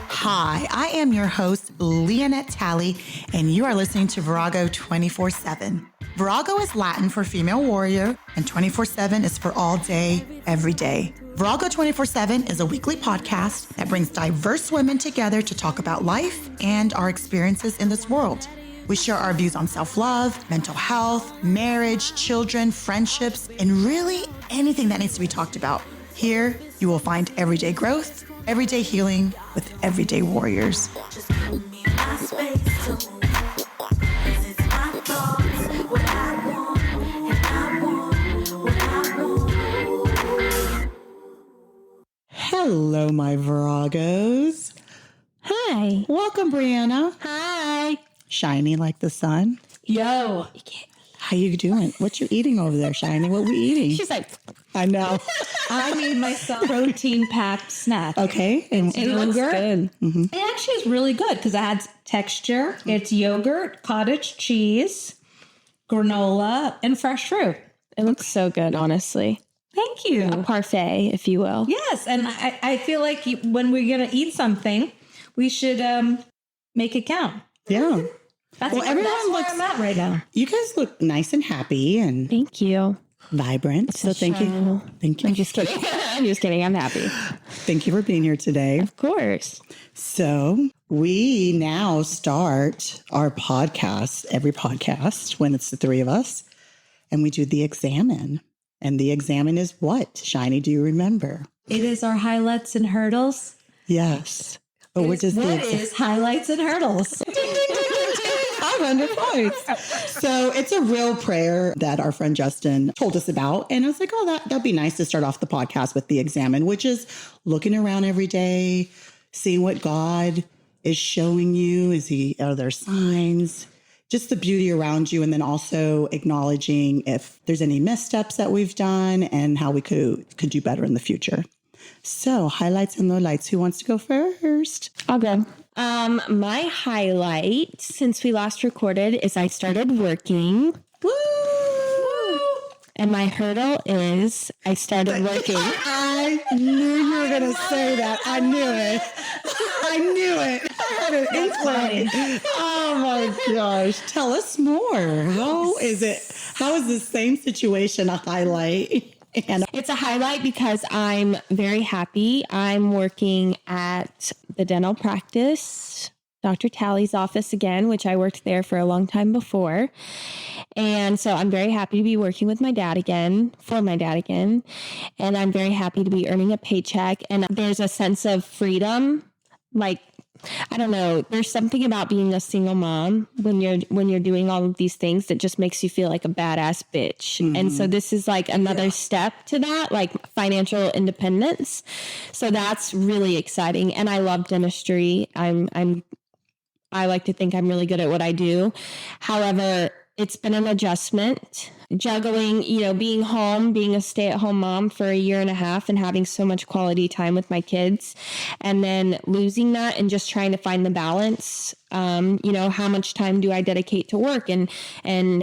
Hi, I am your host, Leonette Talley, and you are listening to Virago 24/7. Virago is Latin for female warrior, and 24/7 is for all day, every day. Virago 24/7 is a weekly podcast that brings diverse women together to talk about life and our experiences in this world. We share our views on self-love, mental health, marriage, children, friendships, and really anything that needs to be talked about. Here, you will find everyday growth, everyday healing with everyday warriors. Just give me my space to move. 'Cause it's my thoughts, what I want, and I want what I want. Hello, my Viragos. Hi. Welcome, Briana. Hi. Shiny like the sun. Yo. How you doing? What you eating over there, Shiny? What we eating? She's like, I know. I made myself protein-packed snack. Okay. And It looks good. Mm-hmm. It actually is really good because it adds texture. It's yogurt, cottage cheese, granola, and fresh fruit. It looks so good, honestly. Thank you. A parfait, if you will. Yes, and I feel like when we're going to eat something, we should make it count. Yeah. That's where I'm at right now. You guys look nice and happy and Thank you. vibrant. So thank you. Thank you. I'm just kidding. I'm just kidding. I'm happy. Thank you for being here today. Of course. So we now start our podcast, every podcast when it's the three of us, and we do the examine. And the examine is what? Shiny, do you remember? It is our highlights and hurdles. Yes. Oh, What is highlights and hurdles? 500 points. So it's a real prayer that our friend Justin told us about. And I was like, oh, that'd be nice to start off the podcast with the examine, which is looking around every day, seeing what God is showing you. Are there signs? Just the beauty around you. And then also acknowledging if there's any missteps that we've done and how we could do better in the future. So highlights and lowlights. Who wants to go first? I'll go. My highlight since we last recorded is I started working. Woo! And my hurdle is I started working. I knew you were going to say that. I knew it. I had an inkling. Oh my gosh. Tell us more. How is the same situation a highlight? And It's a highlight because I'm very happy. I'm working at the dental practice, Dr. Talley's office again, which I worked there for a long time before. And so I'm very happy to be working with my dad again, for my dad again. And I'm very happy to be earning a paycheck. And there's a sense of freedom. Like, I don't know, there's something about being a single mom when you're doing all of these things that just makes you feel like a badass bitch. Mm-hmm. And so this is like another step to that, like financial independence. So that's really exciting. And I love dentistry. I like to think I'm really good at what I do. However, it's been an adjustment, juggling, being home, being a stay-at-home mom for a year and a half and having so much quality time with my kids, and then losing that and just trying to find the balance. How much time do I dedicate to work and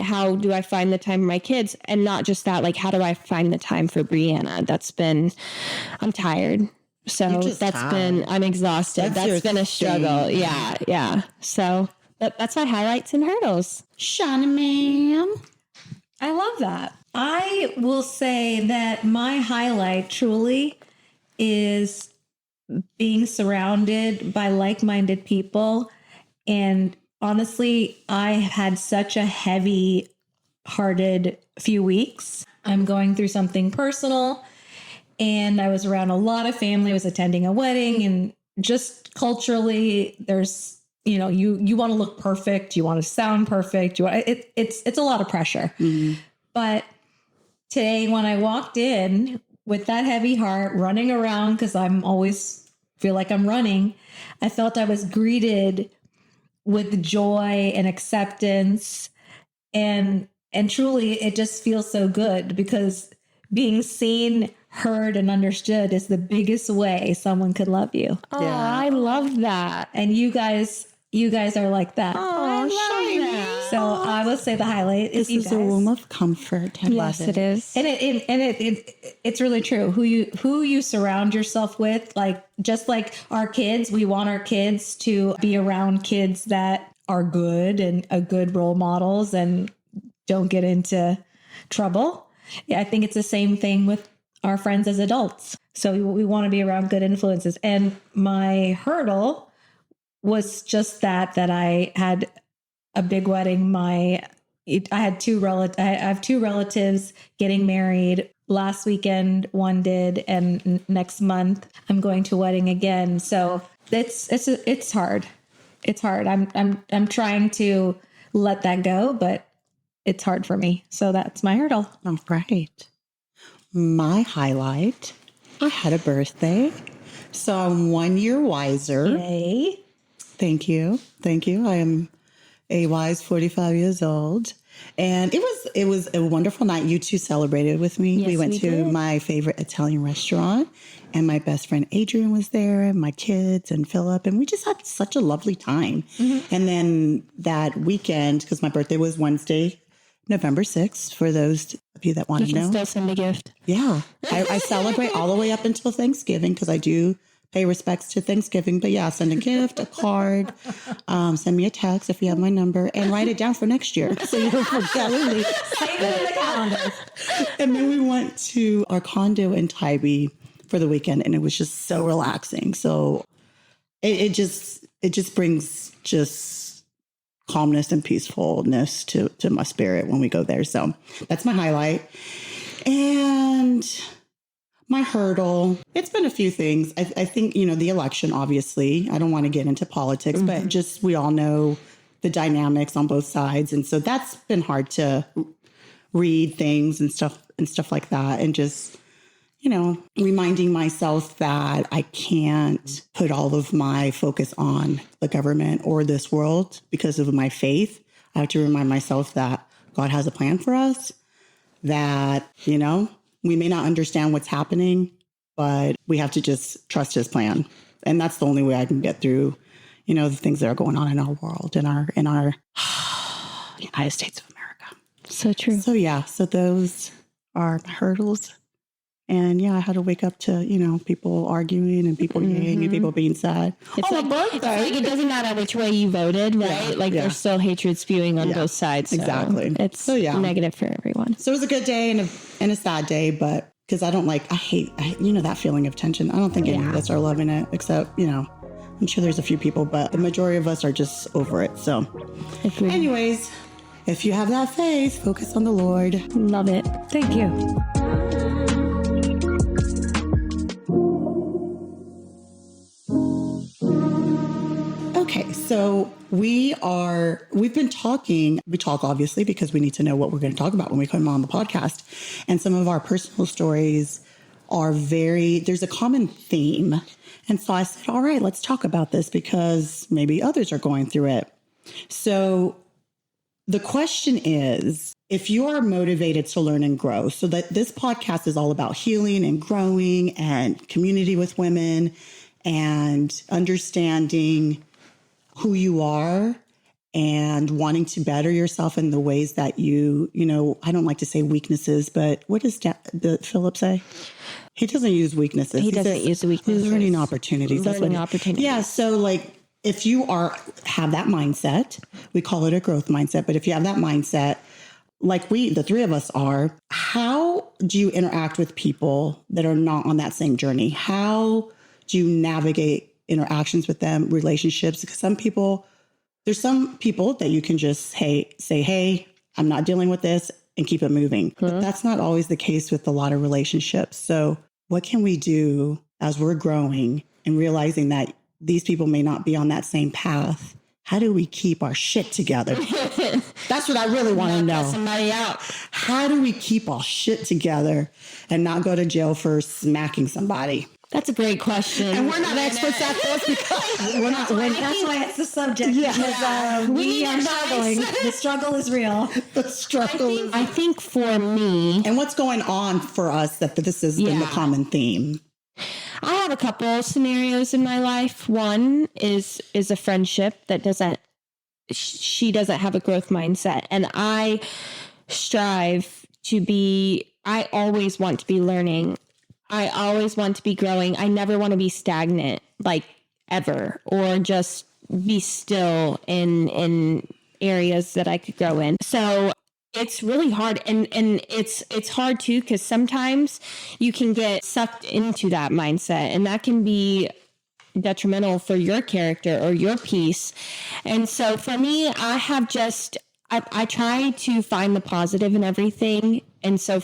how do I find the time for my kids? And not just that, like, how do I find the time for Briana? I'm tired. So I'm exhausted. That's been a struggle. Thing. Yeah. So that's my highlights and hurdles. Shana, ma'am. I love that. I will say that my highlight truly is being surrounded by like-minded people. And honestly, I had such a heavy-hearted few weeks. I'm going through something personal, and I was around a lot of family. I was attending a wedding, and just culturally, there's you want to look perfect. You want to sound perfect. It's a lot of pressure. Mm-hmm. But today when I walked in with that heavy heart running around, because I'm always feel like I'm running, I felt I was greeted with joy and acceptance. And truly it just feels so good because being seen, heard, and understood is the biggest way someone could love you. Oh, yeah. I love that. And you guys are like that. Oh, I love that. So I would say the highlight is This you is guys. a womb of comfort. I Yes, love it is. And it's really true. Who you surround yourself with, like just like our kids, we want our kids to be around kids that are good and good role models and don't get into trouble. Yeah, I think it's the same thing with our friends as adults. So we want to be around good influences. And my hurdle was just that I had a big wedding. I have two relatives getting married last weekend. One did, and next month I'm going to a wedding again. So it's hard. It's hard. I'm trying to let that go, but it's hard for me. So that's my hurdle. All right. My highlight, I had a birthday. So I'm 1 year wiser. Yay. Thank you. I am a wise 45 years old. And it was a wonderful night. You two celebrated with me. Yes, we went we to did. my favorite Italian restaurant, and my best friend Adrian was there, and my kids and Philip, and we just had such a lovely time. Mm-hmm. And then that weekend, because my birthday was Wednesday, November 6th, for those of you that want You to can know. still send a gift. Yeah. I celebrate all the way up until Thanksgiving because I do pay respects to Thanksgiving. But yeah, send a gift, a card, send me a text if you have my number, and write it down for next year so you don't forget. Save it in the calendar. And then we went to our condo in Tybee for the weekend, and it was just so relaxing. So it just brings just calmness and peacefulness to my spirit when we go there. So that's my highlight. And my hurdle, it's been a few things. I think, the election, obviously, I don't want to get into politics, but just, we all know the dynamics on both sides. And so that's been hard to read things and stuff like that. And just, reminding myself that I can't put all of my focus on the government or this world because of my faith. I have to remind myself that God has a plan for us, that, we may not understand what's happening, but we have to just trust his plan. And that's the only way I can get through, the things that are going on in our world, in our United States of America. So true. So yeah, so those are my hurdles. And yeah, I had to wake up to, people arguing and people yelling and people being sad. It's like it doesn't matter which way you voted, right? Yeah, there's still hatred spewing on both sides. So exactly. It's negative for everyone. So it was a good day and a sad day, but because I hate that feeling of tension. I don't think any of us are loving it, except, I'm sure there's a few people, but the majority of us are just over it. So Agreed. anyways, if you have that faith, focus on the Lord. Love it. Thank you. Okay, so we've been talking, we talk obviously because we need to know what we're going to talk about when we come on the podcast. And some of our personal stories there's a common theme. And so I said, all right, let's talk about this because maybe others are going through it. So the question is, if you are motivated to learn and grow, so that this podcast is all about healing and growing and community with women and understanding who you are and wanting to better yourself in the ways that I don't like to say weaknesses, but what does Philip say? He doesn't use weaknesses. He doesn't use weaknesses. Learning opportunities. Yeah. So if you have that mindset, we call it a growth mindset, but if you have that mindset, like the three of us are, how do you interact with people that are not on that same journey? How do you navigate interactions with them, relationships? Because there's some people that you can just say, hey, I'm not dealing with this and keep it moving. But that's not always the case with a lot of relationships. So what can we do as we're growing and realizing that these people may not be on that same path? How do we keep our shit together? That's what I really want to know. Somebody out. How do we keep our shit together and not go to jail for smacking somebody? That's a great question. And we're not experts at this because we're not. That's why it's the subject. Yeah. Because we are struggling. The struggle is real. The struggle. I think for me, And what's going on for us that this has been the common theme? I have a couple scenarios in my life. One is a friendship that doesn't she doesn't have a growth mindset. And I strive to be, I always want to be learning. I always want to be growing. I never want to be stagnant, like ever, or just be still in areas that I could grow in. So it's really hard. And it's hard too, because sometimes you can get sucked into that mindset, and that can be detrimental for your character or your peace. And so for me, I try to find the positive in everything. And so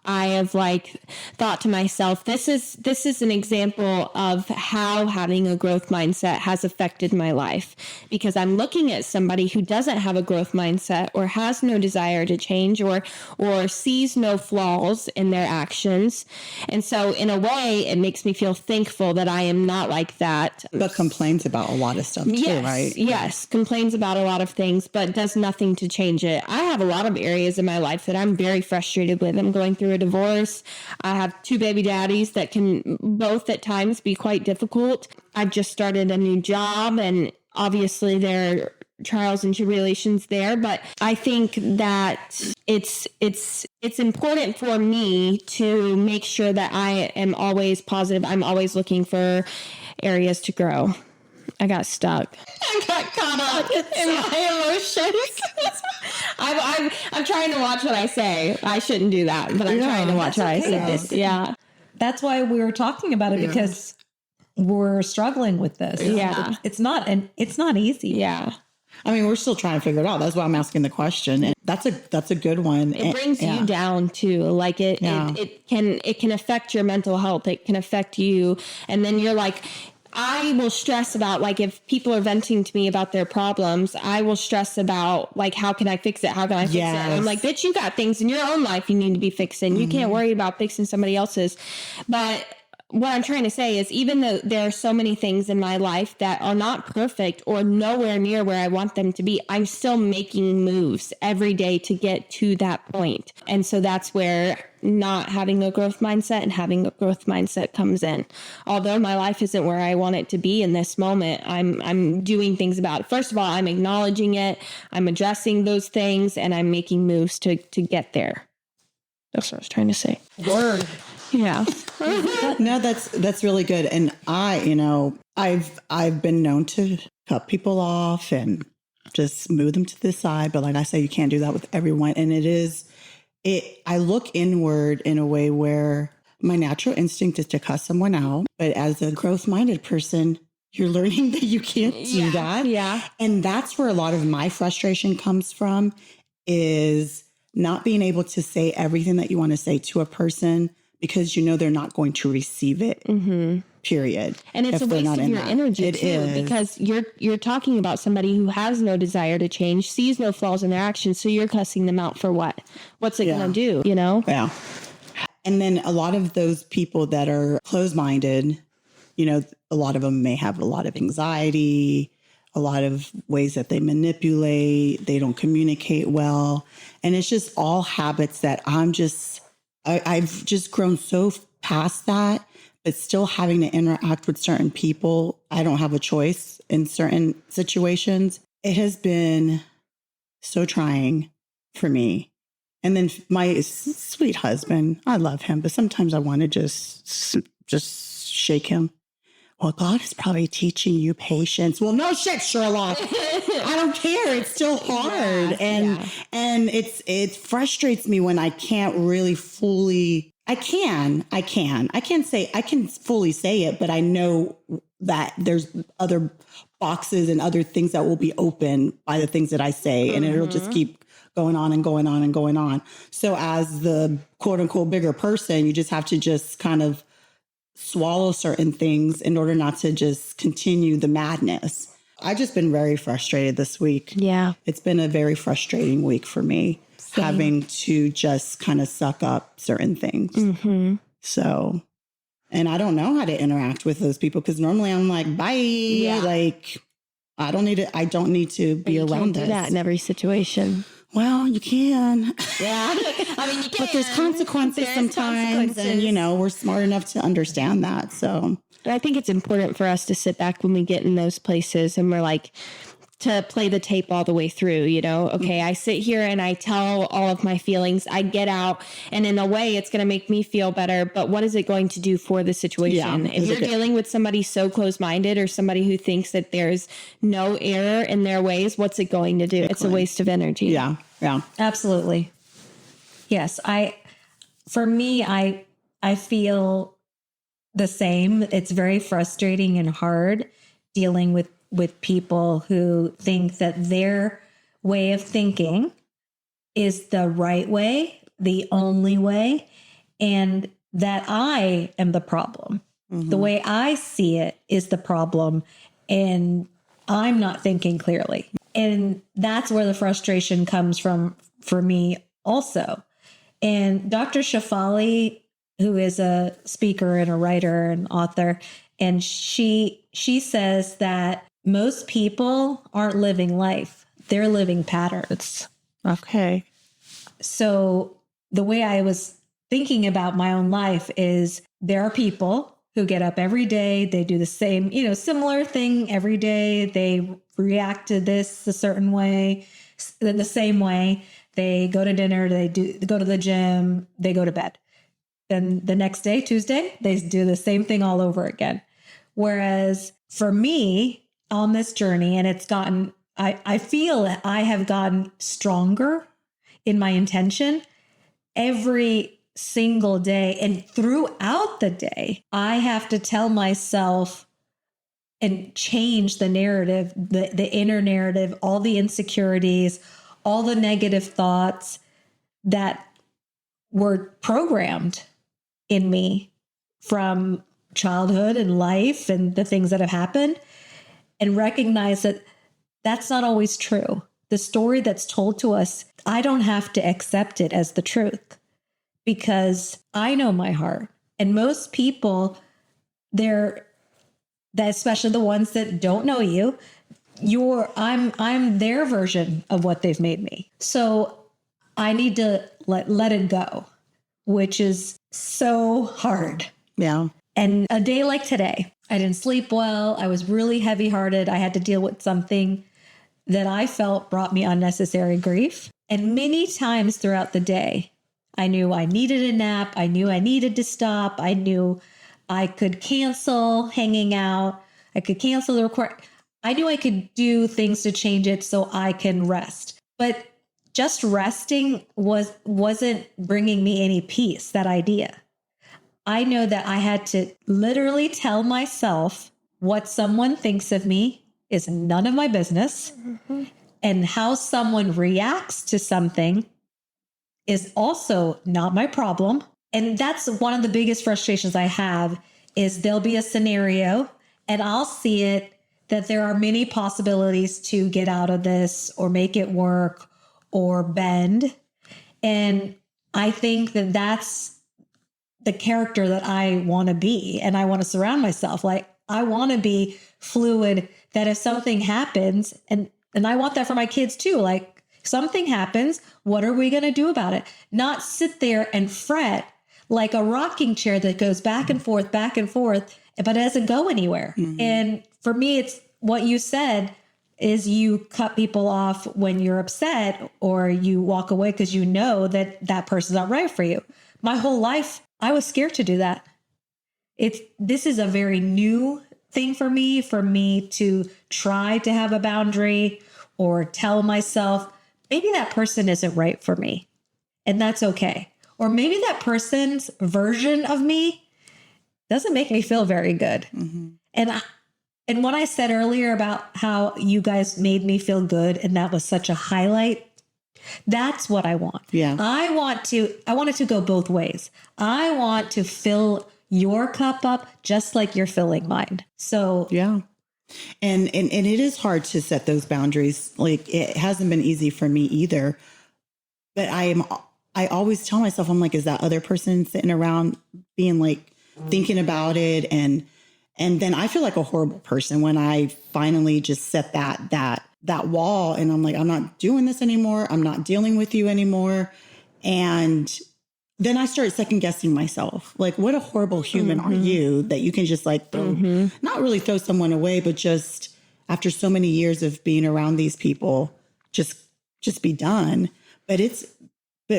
I have thought to myself, this is an example of how having a growth mindset has affected my life, because I'm looking at somebody who doesn't have a growth mindset or has no desire to change or sees no flaws in their actions. And so in a way, it makes me feel thankful that I am not like that. But complains about a lot of stuff too, right? Yes, complains about a lot of things, but does nothing to change it. I have a lot of areas in my life that I'm very frustrated with. I'm going through a divorce. I have 2 baby daddies that can both at times be quite difficult. I've just started a new job, and obviously there are trials and tribulations there, but I think that it's important for me to make sure that I am always positive. I'm always looking for areas to grow. I got stuck. I got caught up in my emotions. I'm trying to watch what I say. I shouldn't do that, but I'm trying to watch what I say. Yeah. That's why we were talking about it, because we're struggling with this. Yeah. It's not easy. Yeah. I mean, we're still trying to figure it out. That's why I'm asking the question. And that's a good one. It brings you down too. Like it can affect your mental health. It can affect you. And then you're like, I will stress about, if people are venting to me about their problems, I will stress about, how can I fix it? How can I fix it? I'm like, bitch, you got things in your own life you need to be fixing. You can't worry about fixing somebody else's. But what I'm trying to say is, even though there are so many things in my life that are not perfect or nowhere near where I want them to be, I'm still making moves every day to get to that point. And so that's where not having a growth mindset and having a growth mindset comes in. Although my life isn't where I want it to be in this moment, I'm doing things about it. First of all, I'm acknowledging it, I'm addressing those things, and I'm making moves to get there. That's what I was trying to say. Word. Yeah. No, that's really good. And I've been known to cut people off and just move them to the side. But like I say, you can't do that with everyone. And I look inward in a way where my natural instinct is to cuss someone out. But as a growth-minded person, you're learning that you can't do that. Yeah. And that's where a lot of my frustration comes from, is not being able to say everything that you want to say to a person, because they're not going to receive it, period. And it's a waste of your energy too, because you're talking about somebody who has no desire to change, sees no flaws in their actions, so you're cussing them out for what? What's it going to do, Yeah. And then a lot of those people that are closed-minded, a lot of them may have a lot of anxiety, a lot of ways that they manipulate, they don't communicate well. And it's just all habits that I've just grown so past that, but still having to interact with certain people. I don't have a choice in certain situations. It has been so trying for me. And then my sweet husband, I love him, but sometimes I want to just shake him. Well, God is probably teaching you patience. Well, no shit, Sherlock. I don't care. It's still hard. And it frustrates me when I can't really fully, I can fully say it, but I know that there's other boxes and other things that will be open by the things that I say. And it'll just keep going on and going on and going on. So as the quote unquote bigger person, you just have to just kind of swallow certain things in order not to just continue the madness. I've just been very frustrated this week. Yeah. It's been a very frustrating week for me, having to just kind of suck up certain things. Mm-hmm. So, and I don't know how to interact with those people, because normally I'm like, bye. Yeah. Like, I don't need to be around this. Do that in every situation. Well, you can. Yeah. I mean, you can. But there's consequences sometimes. And, we're smart enough to understand that. So I think it's important for us to sit back when we get in those places and we're like, to play the tape all the way through, okay, I sit here and I tell all of my feelings, I get out, and in a way it's going to make me feel better, but what is it going to do for the situation? If you're dealing with somebody so close-minded or somebody who thinks that there's no error in their ways, what's it going to do? It's a waste of energy. Yeah. Absolutely. Yes. For me, I feel the same. It's very frustrating and hard dealing with people who think that their way of thinking is the right way, the only way, and that I am the problem. The way I see it is the problem, and I'm not thinking clearly. And that's where the frustration comes from for me also. And Dr. Shafali, who is a speaker and a writer and author, and she says that most people aren't living life. They're living patterns. Okay. So the way I was thinking about my own life is there are people who get up every day. They do the same, similar thing every day. They react to this a certain way, the same way. They go to dinner. They go to the gym. They go to bed. Then the next day, Tuesday, they do the same thing all over again. Whereas for me, on this journey, and I feel that I have gotten stronger in my intention every single day. And throughout the day, I have to tell myself and change the narrative, the inner narrative, all the insecurities, all the negative thoughts that were programmed in me from childhood and life and the things that have happened, and recognize that that's not always true. The story that's told to us, I don't have to accept it as the truth because I know my heart. And most people, especially the ones that don't know you, I'm their version of what they've made me. So I need to let it go, which is so hard. Yeah. And a day like today, I didn't sleep well. I was really heavy-hearted. I had to deal with something that I felt brought me unnecessary grief. And many times throughout the day, I knew I needed a nap. I knew I needed to stop. I knew I could cancel hanging out. I could cancel the record. I knew I could do things to change it so I can rest. But just resting wasn't bringing me any peace, that idea. I know that I had to literally tell myself what someone thinks of me is none of my business. Mm-hmm. And how someone reacts to something is also not my problem. And that's one of the biggest frustrations I have is there'll be a scenario and I'll see it that there are many possibilities to get out of this or make it work or bend. And I think that that's the character that I want to be. And I want to surround myself. Like I want to be fluid, that if something happens, and I want that for my kids too. Like something happens, what are we going to do about it? Not sit there and fret like a rocking chair that goes back and forth, but it doesn't go anywhere. Mm-hmm. And for me, it's what you said is you cut people off when you're upset or you walk away because you know that that person's not right for you. My whole life, I was scared to do that. This is a very new thing for me to try to have a boundary or tell myself, maybe that person isn't right for me. And that's okay. Or maybe that person's version of me doesn't make me feel very good. Mm-hmm. And what I said earlier about how you guys made me feel good, and that was such a highlight, that's what I want. Yeah. I want it to go both ways. I want to fill your cup up just like you're filling mine. So yeah. And it is hard to set those boundaries. Like it hasn't been easy for me either. But I always tell myself, I'm like, is that other person sitting around being like thinking about it? And then I feel like a horrible person when I finally just set that wall and I'm like, I'm not doing this anymore. I'm not dealing with you anymore. And then I start second guessing myself. Like, what a horrible human are you that you can just like throw, not really throw someone away, but just after so many years of being around these people, just be done. But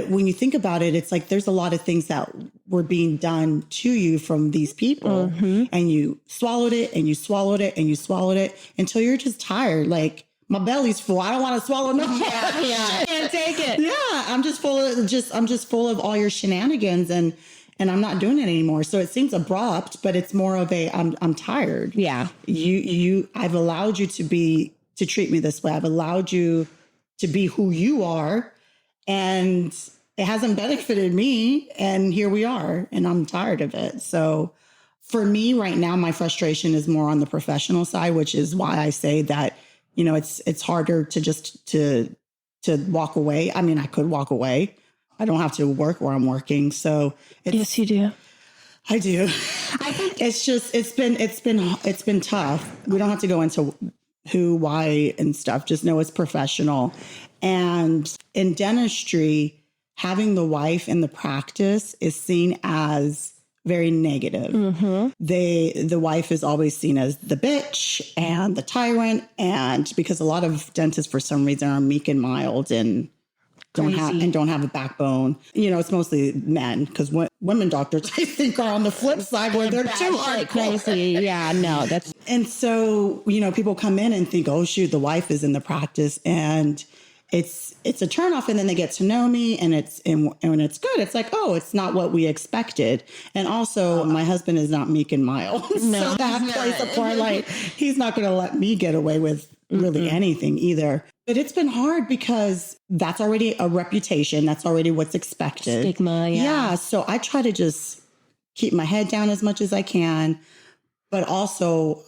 when you think about it, it's like there's a lot of things that were being done to you from these people, and you swallowed it and you swallowed it and you swallowed it until you're just tired. Like, my belly's full. I don't want to swallow no more. I can't take it. Yeah, I'm just full of all your shenanigans, and I'm not doing it anymore. So it seems abrupt, but it's more of I'm tired. Yeah. I've allowed you to treat me this way. I've allowed you to be who you are, and it hasn't benefited me. And here we are, and I'm tired of it. So for me right now, my frustration is more on the professional side, which is why I say that, it's harder to walk away. I mean, I could walk away. I don't have to work where I'm working. So yes, you do. I do. I think it's been tough. We don't have to go into who, why, and stuff. Just know it's professional. And in dentistry, having the wife in the practice is seen as very negative. The wife is always seen as the bitch and the tyrant. And because a lot of dentists, for some reason, are meek and mild and don't have a backbone. It's mostly men, because women doctors, I think, are on the flip side where they're too hardcore. Crazy. Yeah, no, that's. And so, people come in and think, oh shoot, the wife is in the practice, and it's a turnoff. And then they get to know me, and when it's good, it's like, oh, it's not what we expected. And also, my husband is not meek and mild. No, so that plays a part. Like, he's not going to let me get away with really anything either. But it's been hard because that's already a reputation. That's already what's expected. Stigma, yeah. Yeah. So I try to just keep my head down as much as I can, but also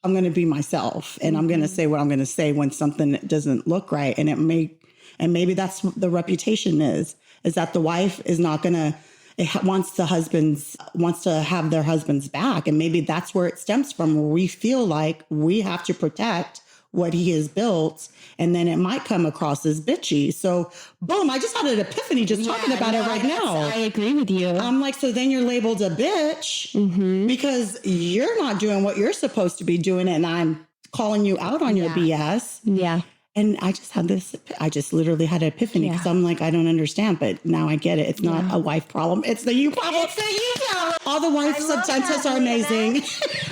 I'm going to be myself, and I'm going to say what I'm going to say when something doesn't look right. And maybe that's what the reputation is that the wife is not going to, wants to have their husband's back. And maybe that's where it stems from, where we feel like we have to protect what he has built, and then it might come across as bitchy. So boom, I just had an epiphany talking about it right now. I agree with you. I'm like, so then you're labeled a bitch because you're not doing what you're supposed to be doing, and I'm calling you out on your BS. Yeah. And I just literally had an epiphany, because I'm like, I don't understand, but now I get it. It's not a wife problem. It's the you problem. It's the you problem. All the wives of dentists are amazing.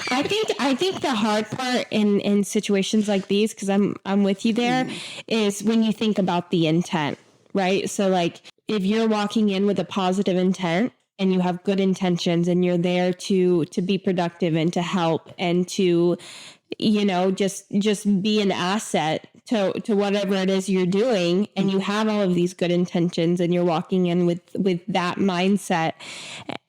I think the hard part in situations like these, because I'm with you there, is when you think about the intent, right? So like, if you're walking in with a positive intent and you have good intentions, and you're there to be productive and to help and to, just be an asset to whatever it is you're doing, and you have all of these good intentions, and you're walking in with that mindset,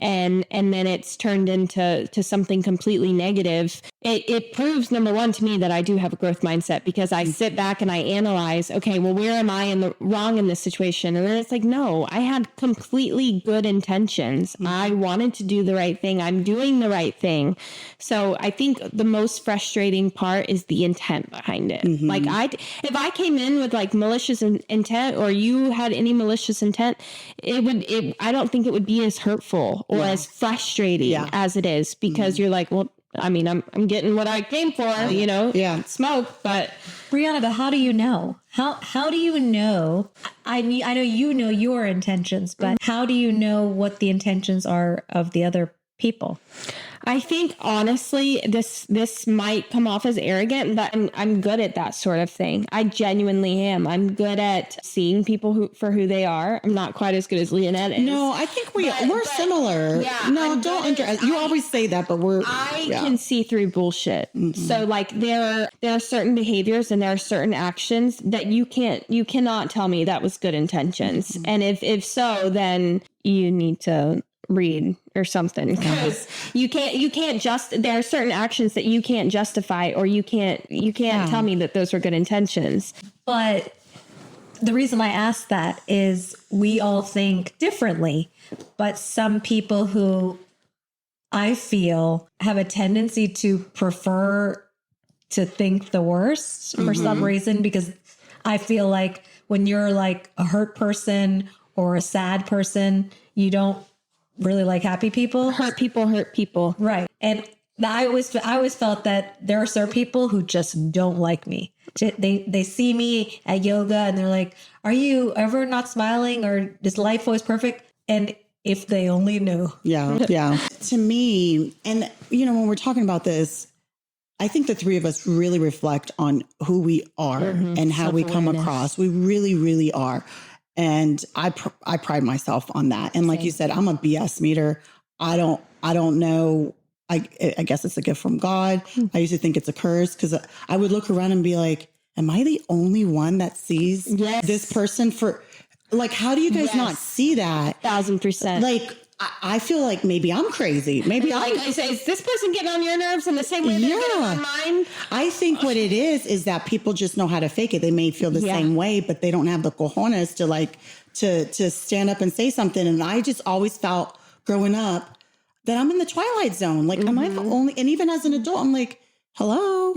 and then it's turned into something completely negative. It proves, number one, to me that I do have a growth mindset, because I sit back and I analyze, okay, well, where am I in the wrong in this situation? And then it's like, no, I had completely good intentions. I wanted to do the right thing. I'm doing the right thing. So I think the most frustrating part is the intent behind it. Like, if I came in with like malicious intent, or you had any malicious intent, I don't think it would be as hurtful or as frustrating as it is, because you're like, well, I mean, I'm getting what I came for, smoke. But Briana, but how do you know? How do you know? I mean, I know you know your intentions, but how do you know what the intentions are of the other people? I think, honestly, this might come off as arrogant, but I'm good at that sort of thing. I genuinely am. I'm good at seeing people for who they are. I'm not quite as good as Leonette is. No, I think we're similar. Yeah, no, don't you always say that, but I can see through bullshit. So like, there are certain behaviors and there are certain actions that you cannot tell me that was good intentions. And if so, then you need to read or something, because there are certain actions that you can't justify, or you can't tell me that those were good intentions. But the reason I ask that is we all think differently, but some people who I feel have a tendency to prefer to think the worst for some reason, because I feel like when you're like a hurt person or a sad person, you don't really like happy people. Hurt people. Right. And I always felt that there are certain people who just don't like me. They see me at yoga and they're like, "Are you ever not smiling, or is life always perfect?" And if they only knew. Yeah. Yeah. To me, and when we're talking about this, I think the three of us really reflect on who we are and how we come across. We really, really are. And I pride myself on that. And like you said, I'm a BS meter. I don't know. I guess it's a gift from God. I used to think it's a curse because I would look around and be like, am I the only one that sees this person for, like, how do you guys not see that? 1,000%. Like, I feel like maybe I'm crazy. Maybe I say, is this person getting on your nerves in the same way they're getting on mine? I think what it is that people just know how to fake it. They may feel the same way, but they don't have the cojones to stand up and say something. And I just always felt growing up that I'm in the twilight zone. Like, am I the only? And even as an adult, I'm like, hello,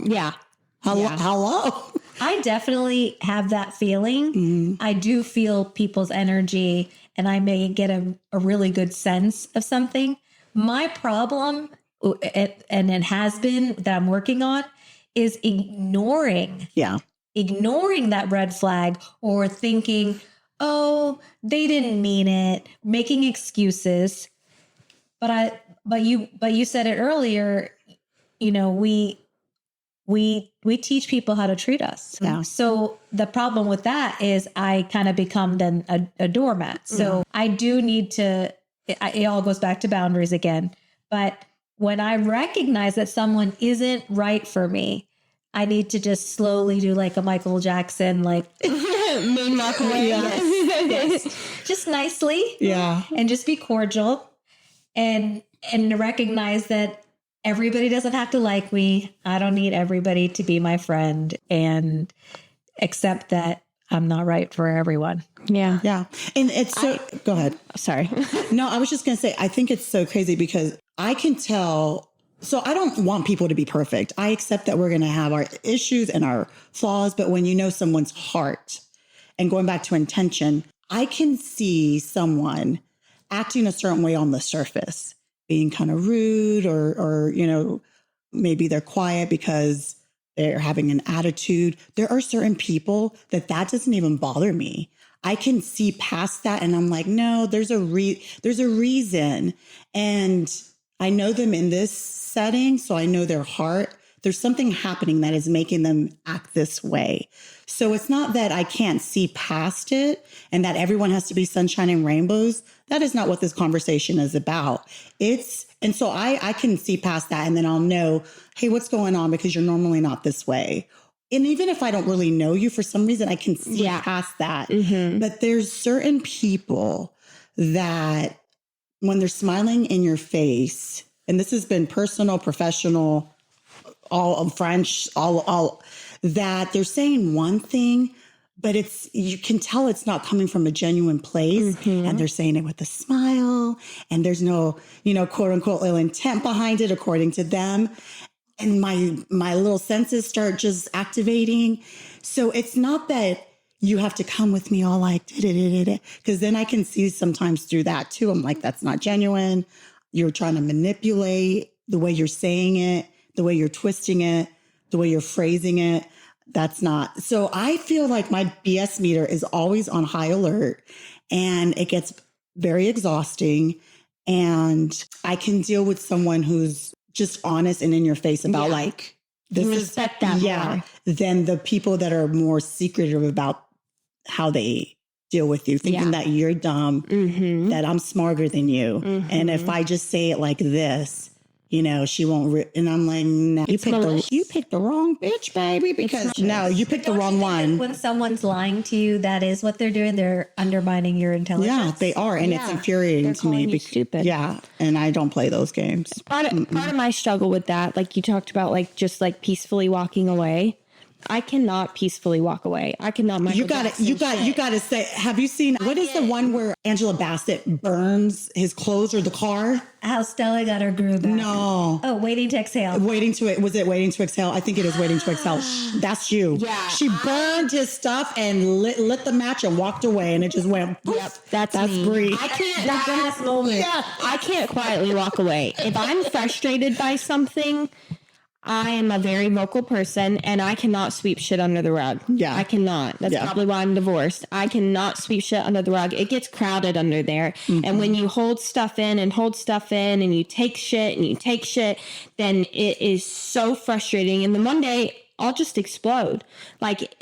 hello. I definitely have that feeling. I do feel people's energy, and I may get a really good sense of something. My problem, and it has been that I'm working on, is ignoring that red flag, or thinking, oh, they didn't mean it, making excuses. But you said it earlier, we teach people how to treat us. Yeah. So the problem with that is I kind of become then a doormat. So I do need to, it all goes back to boundaries again. But when I recognize that someone isn't right for me, I need to just slowly do like a Michael Jackson, like moonwalk away. Yes. Just nicely. Yeah. And just be cordial and recognize that everybody doesn't have to like me. I don't need everybody to be my friend, and accept that I'm not right for everyone. Yeah. Yeah. And it's so, go ahead. Sorry. No, I was just going to say, I think it's so crazy because I can tell. So I don't want people to be perfect. I accept that we're going to have our issues and our flaws. But when you know someone's heart, and going back to intention, I can see someone acting a certain way on the surface, being kind of rude or maybe they're quiet because they're having an attitude. There are certain people that doesn't even bother me. I can see past that and I'm like, no, there's a reason. And I know them in this setting, so I know their heart. There's something happening that is making them act this way. So it's not that I can't see past it and that everyone has to be sunshine and rainbows. That is not what this conversation is about. And so I can see past that, and then I'll know, hey, what's going on? Because you're normally not this way. And even if I don't really know you, for some reason, I can see past that. But there's certain people that when they're smiling in your face, and this has been personal, professional, all French, all that they're saying one thing, but you can tell it's not coming from a genuine place. And they're saying it with a smile, and there's no, quote unquote, ill intent behind it, according to them. And my little senses start just activating. So it's not that you have to come with me all like, because then I can see sometimes through that too. I'm like, that's not genuine. You're trying to manipulate the way you're saying it, the way you're twisting it, the way you're phrasing it. That's not. So I feel like my BS meter is always on high alert, and it gets very exhausting. And I can deal with someone who's just honest and in your face about like, this you is respect that more than the people that are more secretive about how they deal with you, thinking that you're dumb, that I'm smarter than you. And if I just say it like this, she won't. And I'm like, no, you picked the wrong bitch, baby, because you picked the wrong one. When someone's lying to you, that is what they're doing. They're undermining your intelligence. Yeah, they are. And it's infuriating to me. You stupid. Yeah. And I don't play those games. Part of my struggle with that, like you talked about, like just like peacefully walking away. I cannot peacefully walk away. I cannot. You got to say, have you seen, what is the one where Angela Bassett burns his clothes or the car? How Stella got her groove back. No. Oh, Waiting to Exhale. Was it Waiting to Exhale? I think it is Waiting to Exhale. That's you. Yeah. She burned his stuff and lit the match and walked away, and it just went, yep, that's me. Brie. I can't. That last moment. Yeah. I can't quietly walk away. If I'm frustrated by something, I am a very vocal person, and I cannot sweep shit under the rug. Yeah. I cannot. That's probably why I'm divorced. I cannot sweep shit under the rug. It gets crowded under there. Mm-hmm. And when you hold stuff in and you take shit, then it is so frustrating. And then one day I'll just explode. Like,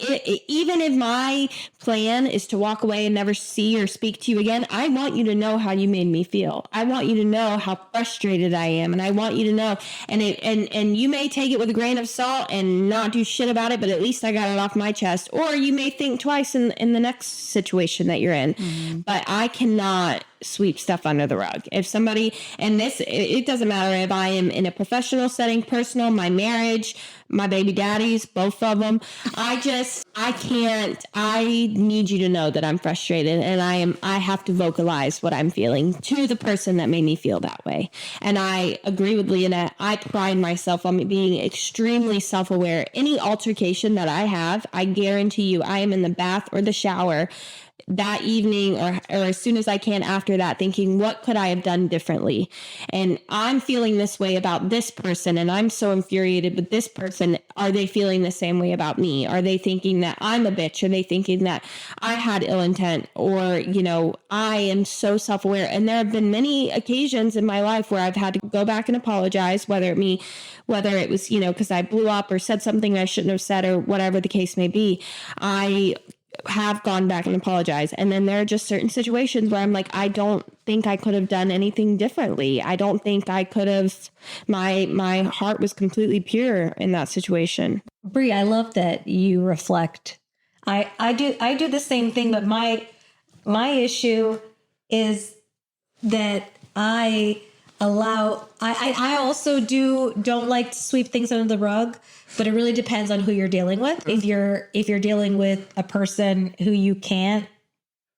even if my plan is to walk away and never see or speak to you again, I want you to know how you made me feel. I want you to know how frustrated I am, and I want you to know. And you may take it with a grain of salt and not do shit about it, but at least I got it off my chest. Or you may think twice in the next situation that you're in. Mm-hmm. But I cannot sweep stuff under the rug. If somebody, and this, it doesn't matter if I am in a professional setting, personal, my marriage, my baby daddies, both of them. I can't. I need you to know that I'm frustrated, and I have to vocalize what I'm feeling to the person that made me feel that way. And I agree with Leonette. I pride myself on being extremely self-aware. Any altercation that I have, I guarantee you, I am in the bath or the shower that evening or as soon as I can after that, thinking, what could I have done differently? And I'm feeling this way about this person, and I'm so infuriated with this person. Are they feeling the same way about me? Are they thinking that I'm a bitch? Are they thinking that I had ill intent? Or, I am so self-aware. And there have been many occasions in my life where I've had to go back and apologize, whether it was, because I blew up or said something I shouldn't have said or whatever the case may be. I have gone back and apologized. And then there are just certain situations where I'm like, I don't think I could have done anything differently. I don't think I could have, my heart was completely pure in that situation. Brie, I love that you reflect. I do the same thing, but my issue is that I also don't like to sweep things under the rug, but it really depends on who you're dealing with. If you're dealing with a person who you can't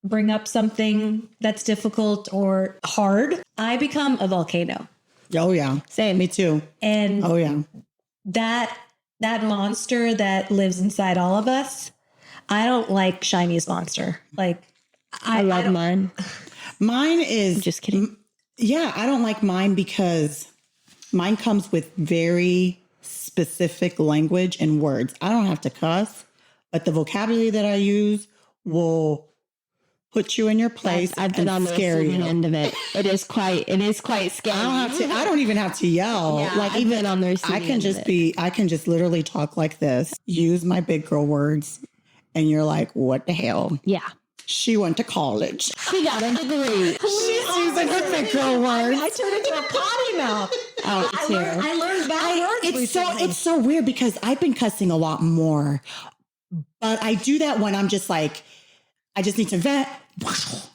bring up something that's difficult or hard, I become a volcano. Oh yeah. Same. Me too. And oh yeah. That monster that lives inside all of us, I don't like Shiney's monster. Like I love mine. Mine is just kidding. Yeah, I don't like mine because mine comes with very specific language and words. I don't have to cuss, but the vocabulary that I use will put you in your place. I've been on the receiving end of it. It is quite scary. I don't even have to yell. Yeah, like even on the receiving I can just literally talk like this, use my big girl words, and you're like, what the hell? Yeah. She went to college. She got a degree. She's using her big girl words. I turned into a potty mouth. I learned bad words. It's so weird because I've been cussing a lot more, but I do that when I'm just like, I just need to vent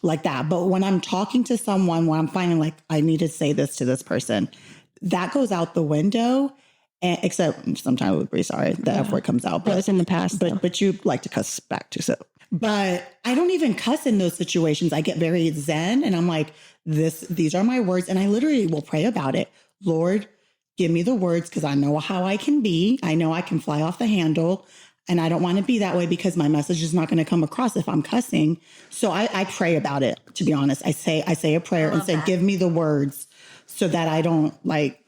like that. But when I'm talking to someone, when I'm finding like I need to say this to this person, that goes out the window. And except sometimes with Brie, sorry, the F word comes out. But it was in the past. But you like to cuss back too, so. But I don't even cuss in those situations. I get very zen and I'm like, these are my words. And I literally will pray about it. Lord, give me the words because I know how I can be. I know I can fly off the handle. And I don't want to be that way because my message is not going to come across if I'm cussing. So I pray about it, to be honest. I say a prayer and say, give me the words so that I don't like,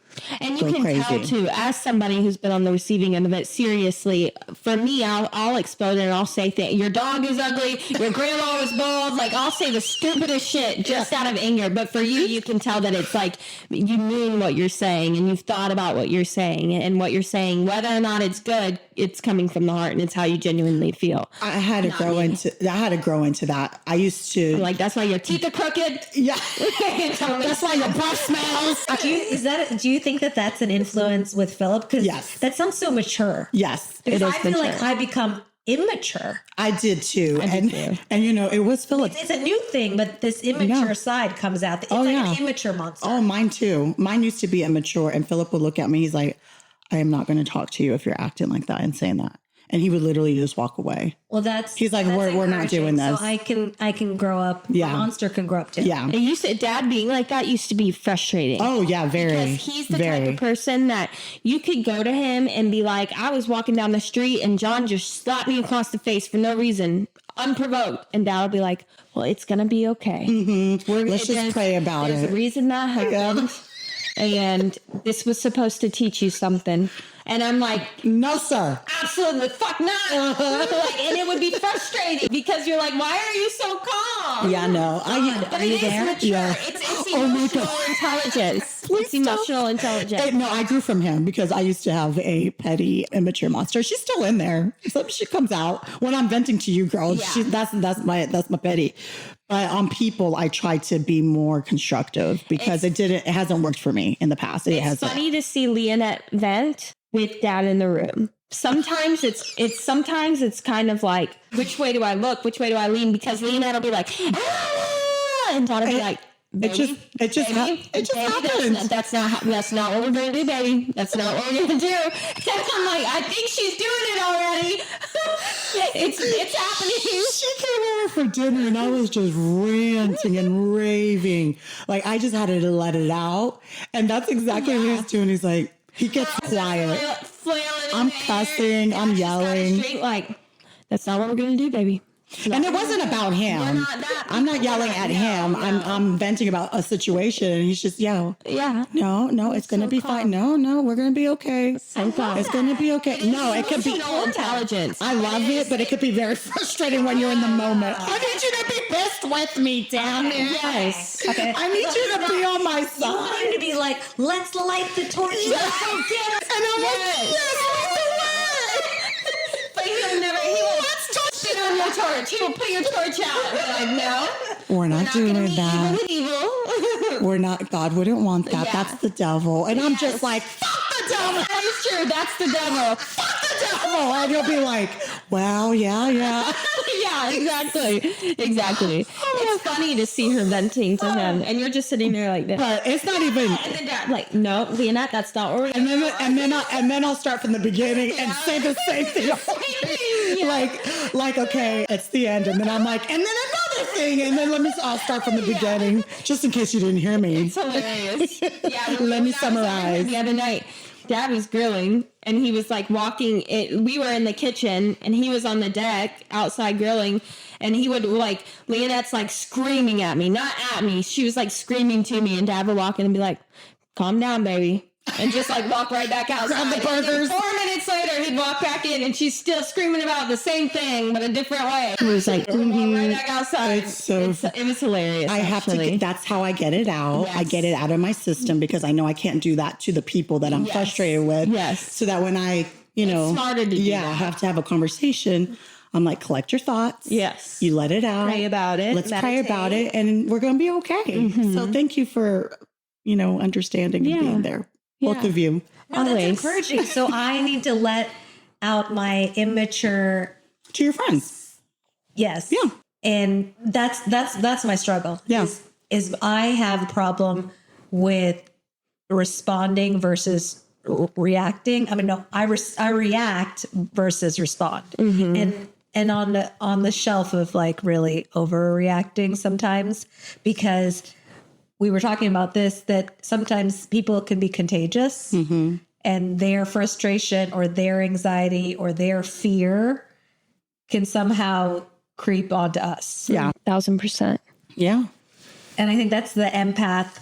and you can tell too, as somebody who's been on the receiving end of it, seriously, for me, I'll explode and I'll say things. Your dog is ugly. Your grandma was bald. Like I'll say the stupidest shit just out of anger. But for you, you can tell that it's like you mean what you're saying and you've thought about what you're saying and what you're saying, whether or not it's good, it's coming from the heart and it's how you genuinely feel. I had to grow into that. I used to like that's why your teeth are crooked. Yeah, that's why your breath smells. Do you think that that's an influence with Philip? Because yes, that sounds so mature. Yes, because I feel like I become immature. I did too, and it was Philip. It's a new thing, but this immature side comes out. It's an immature monster. Oh, mine too. Mine used to be immature, and Philip would look at me. He's like, "I am not going to talk to you if you're acting like that and saying that." And he would literally just walk away. Well, he's like, we're not doing this. So I can grow up. Yeah. A monster can grow up too. Yeah. It used to, Dad being like that used to be frustrating. Oh yeah, very. Because he's the type of person that you could go to him and be like, I was walking down the street and John just slapped me across the face for no reason, unprovoked. And Dad will be like, well, it's going to be okay. Mm-hmm. Let's just pray about There's it. a reason that happened. And this was supposed to teach you something. And I'm like, no, sir. Absolutely, fuck not. Like, and it would be frustrating because you're like, why are you so calm? Yeah, no. But it is mature. Yeah. It's emotional intelligence. It's emotional intelligence. No, I grew from him because I used to have a petty, immature monster. She's still in there. So she comes out when I'm venting to you, girls. Yeah. That's my petty. But on people, I try to be more constructive because it hasn't worked for me in the past. It's funny to see Leonette vent with Dad in the room. Sometimes it's kind of like, which way do I look? Which way do I lean? Because Leonette will be like, ah! And Dad will be like, baby, it just happens. That's not what we're gonna do, baby. That's not what we're gonna do. And I'm like, I think she's doing it already. it's happening. She came over for dinner and I was just ranting and raving. Like I just had to let it out. And that's exactly what he's doing. He's like, he gets quiet. I'm cussing. I'm yelling. Like, that's not what we're gonna do, baby. And it wasn't about him. I'm not yelling at him. I'm venting about a situation, and he's just no, it's gonna be fine. No, we're gonna be okay. It's gonna be okay. No, it could be intelligence. I love it, but it could be very frustrating when you're in the moment. I need you to be pissed with me, damn it. Yes. Okay. I need you to be on my I side. want him to be like, let's light the torch. Let's go get her. And I'm like, yes, But he won't spit on your torch. He will put your torch out. We're like, no. we're not doing that. Evil. We're not. God wouldn't want that. Yeah. That's the devil. And I'm just like, fuck the devil. That is true. That's the devil. Fuck the devil. And you'll be like, well, yeah. Yeah, exactly. It's funny to see her venting to him, and you're just sitting there like this. But it's not even. And then Dad, like, no, Leonette, that's not what we're And then I'll start from the beginning and say the same thing. Like, okay, it's the end. And then I'm like, and then another thing. And then I'll start from the beginning, just in case you didn't hear me. It's hilarious. Yeah, Let me summarize. The other night, Dad was grilling, and he was like walking. We were in the kitchen, and he was on the deck outside grilling, and he would like, Leonette's like screaming at me, not at me. She was like screaming to me, and Dad would walk in and be like, calm down, baby. And just like walk right back outside. Grab the burgers. 4 minutes later, he'd walk back in, and she's still screaming about the same thing, but a different way. He was like, right back outside. It was hilarious. I have to. That's how I get it out. Yes. I get it out of my system because I know I can't do that to the people that I'm frustrated with. Yes. So that when I, it's smarter to do that. have to have a conversation. I'm like, collect your thoughts. Yes. You let it out. Pray about it. Let's pray about it, and we're going to be okay. Mm-hmm. So thank you for, understanding and being there. Both of you. No, that's encouraging. So I need to let out my immature To your friends. yes. Yeah. And that's my struggle. Yeah. Is I have a problem with responding versus reacting. I mean, no, I react versus respond. Mm-hmm. And on the shelf of like really overreacting sometimes, because we were talking about this, that sometimes people can be contagious and their frustration or their anxiety or their fear can somehow creep onto us. Yeah. 1,000%. Yeah. And I think that's the empath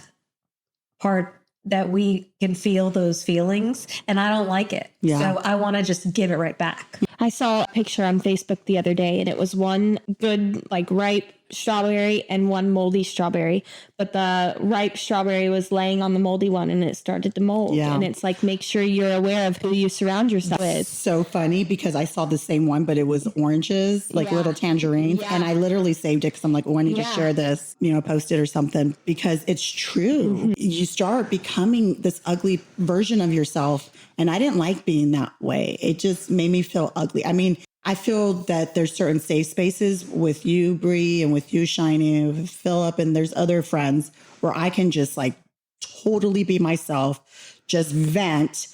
part, that we can feel those feelings, and I don't like it. Yeah. So I want to just give it right back. I saw a picture on Facebook the other day, and it was one good, like, ripe strawberry and one moldy strawberry. But the ripe strawberry was laying on the moldy one, and it started to mold. Yeah. And it's like, make sure you're aware of who you surround yourself with. So funny because I saw the same one, but it was oranges, like little tangerines. Yeah. And I literally saved it because I'm like, oh, I need to share this, post it or something, because it's true. You start becoming this ugly version of yourself. And I didn't like being that way. It just made me feel ugly. I mean, I feel that there's certain safe spaces with you, Bree, and with you, Shiney, with Philip, and there's other friends where I can just like totally be myself, just vent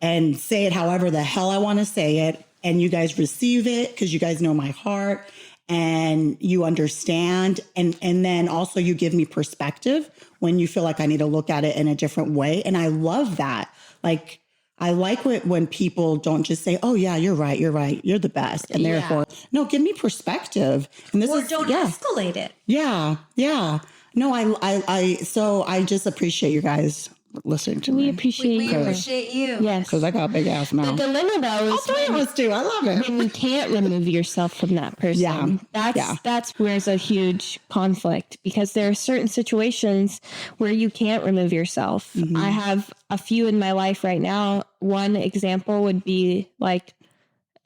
and say it however the hell I want to say it. and you guys receive it because you guys know my heart and you understand. And then also you give me perspective when you feel like I need to look at it in a different way. And I love that. Like, I like when people don't just say, "Oh yeah, you're right, you're the best," and therefore, no, give me perspective. And this don't escalate it. Yeah. No, so I just appreciate you guys listening to me. We appreciate you. We appreciate you. Yes. Because I got a big ass mouth. The dilemma though is All three of us do. I love it. when you can't remove yourself from that person. That's where there's a huge conflict, because there are certain situations where you can't remove yourself. Mm-hmm. I have a few in my life right now. One example would be like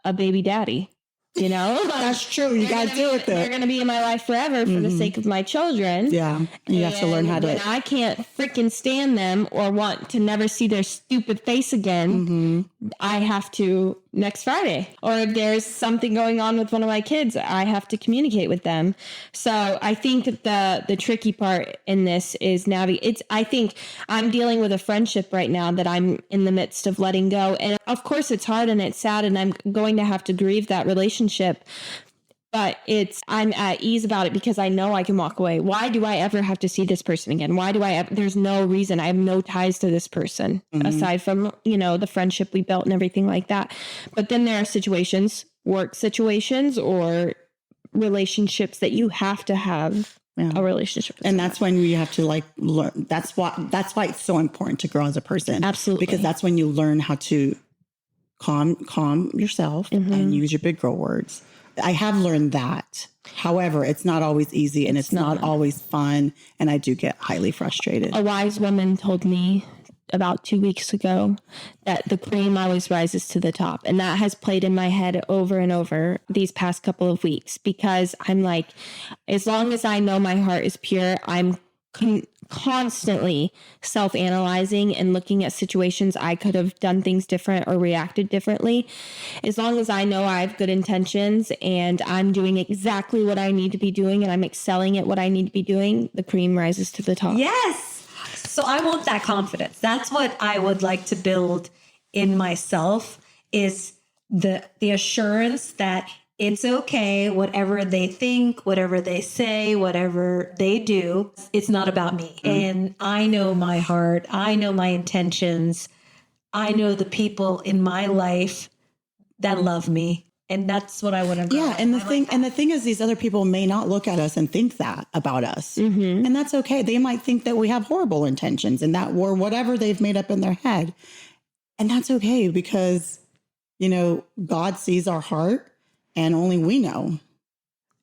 a baby daddy. You know, That's true. You got to deal with They're it. going to be in my life forever for the sake of my children. Yeah. You have to learn how to. When I can't freaking stand them or want to never see their stupid face again, I have to next Friday. Or if there's something going on with one of my kids, I have to communicate with them. So I think the tricky part in this is I think I'm dealing with a friendship right now that I'm in the midst of letting go. And of course it's hard and it's sad and I'm going to have to grieve that relationship. But I'm at ease about it because I know I can walk away. Why do I ever have to see this person again? There's no reason. I have no ties to this person aside from, the friendship we built and everything like that. But then there are situations, work situations or relationships that you have to have a relationship with. And that's when you have to like learn. That's why it's so important to grow as a person. Absolutely. Because that's when you learn how to calm yourself and use your big girl words. I have learned that. However, it's not always easy and it's not always fun. And I do get highly frustrated. A wise woman told me about 2 weeks ago that the cream always rises to the top. And that has played in my head over and over these past couple of weeks, because I'm like, as long as I know my heart is pure, I'm constantly self-analyzing and looking at situations I could have done things different or reacted differently. As long as I know I have good intentions and I'm doing exactly what I need to be doing and I'm excelling at what I need to be doing, the cream rises to the top. Yes. So I want that confidence. That's what I would like to build in myself, is the assurance that it's okay, whatever they think, whatever they say, whatever they do, it's not about me. And I know my heart. I know my intentions. I know the people in my life that love me. And that's what I want to. Yeah. And the thing is, these other people may not look at us and think that about us. And that's okay. They might think that we have horrible intentions and that we're whatever they've made up in their head. And that's okay, because, God sees our heart. And only we know.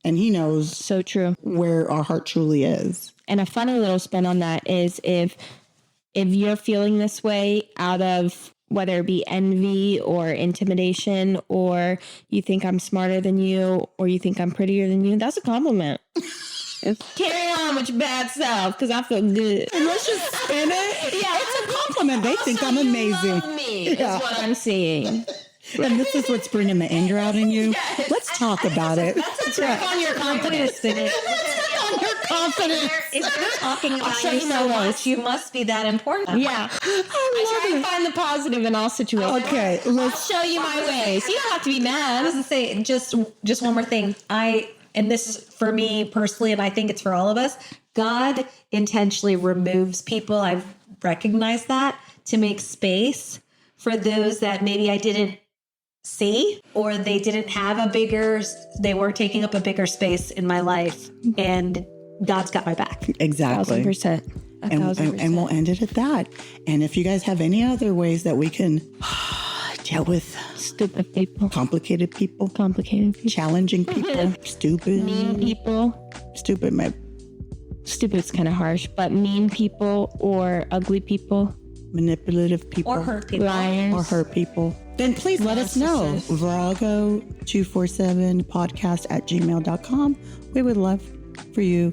And he knows So true. where our heart truly is. And a funny little spin on that is if you're feeling this way out of whether it be envy or intimidation, or you think I'm smarter than you, or you think I'm prettier than you, that's a compliment. Carry on with your bad self, because I feel good. And let's just spin it. Yeah, it's a compliment. They think I'm amazing. Love me is what I'm seeing. And this is what's bringing the anger out in you. Let's talk about it. That's a trick on your confidence. On your confidence. If you're talking about show you you so my much, you must be that important. Yeah. I try to find the positive in all situations. Okay, I'll show you my ways. You don't have to be I mad. was going to say, just one more thing. And this is for me personally, and I think it's for all of us, God intentionally removes people. I've recognized that, to make space for those that maybe I didn't see, or they weren't taking up a bigger space in my life, and God's got my back. Exactly. 1,000%. And we'll end it at that. And if you guys have any other ways that we can deal with Stupid people. complicated people, challenging people, stupid, Mean people. Stupid's kind of harsh, but mean people or ugly people. Manipulative people, Or hurt people. Liars. or hurt people, then please let us know. Virago247podcast@gmail.com. We would love for you